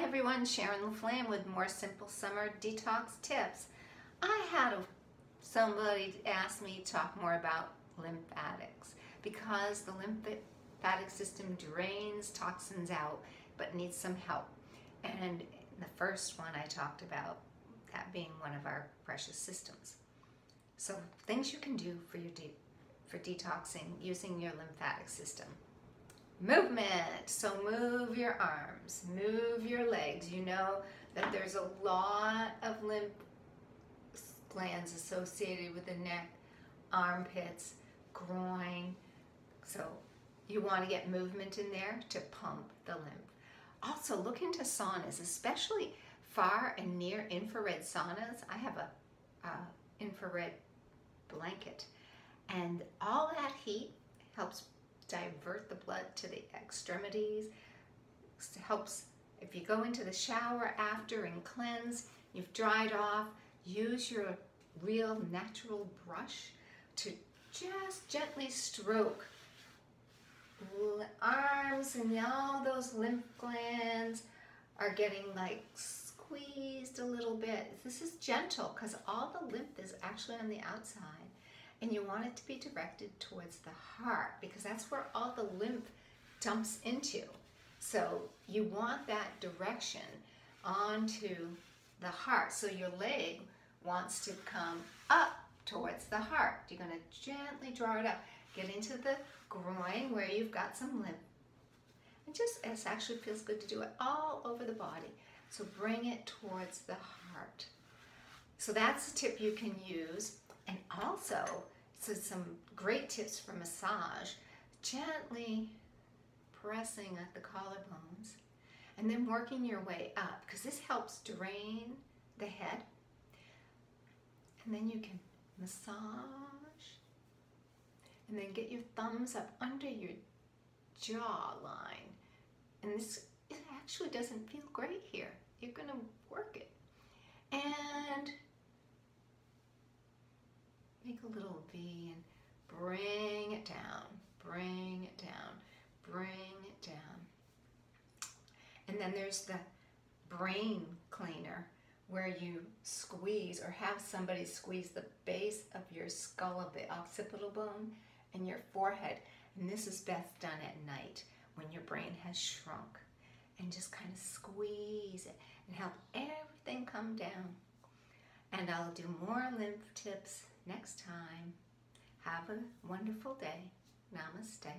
everyone, Sharon LaFlamme with more simple summer detox tips. I had somebody ask me to talk more about lymphatics because the lymphatic system drains toxins out but needs some help. And the first one I talked about that being one of our precious systems. So things you can do for detoxing using your lymphatic system. Movement. So move your arms, move your legs. You know that there's a lot of lymph glands associated with the neck, armpits, groin. So you want to get movement in there to pump the lymph. Also look into saunas, especially far and near infrared saunas. I have a infrared blanket, and all that heat helps divert the blood to the extremities. It helps if you go into the shower after and cleanse, you've dried off, use your real natural brush to just gently stroke arms, and all those lymph glands are getting like squeezed a little bit. This is gentle because all the lymph is actually on the outside. And you want it to be directed towards the heart because that's where all the lymph dumps into. So you want that direction onto the heart. So your leg wants to come up towards the heart. You're going to gently draw it up. Get into the groin where you've got some lymph. And it actually feels good to do it all over the body. So bring it towards the heart. So that's a tip you can use. And also, some great tips for massage, gently pressing at the collarbones and then working your way up because this helps drain the head. And then you can massage and then get your thumbs up under your jawline. And it actually doesn't feel great here. You're going to work it. And make a little V and bring it down, bring it down, bring it down. And then there's the brain cleaner where you squeeze or have somebody squeeze the base of your skull, of the occipital bone, and your forehead. And this is best done at night when your brain has shrunk. And just kind of squeeze it and help everything come down. And I'll do more lymph tips next time. Have a wonderful day. Namaste.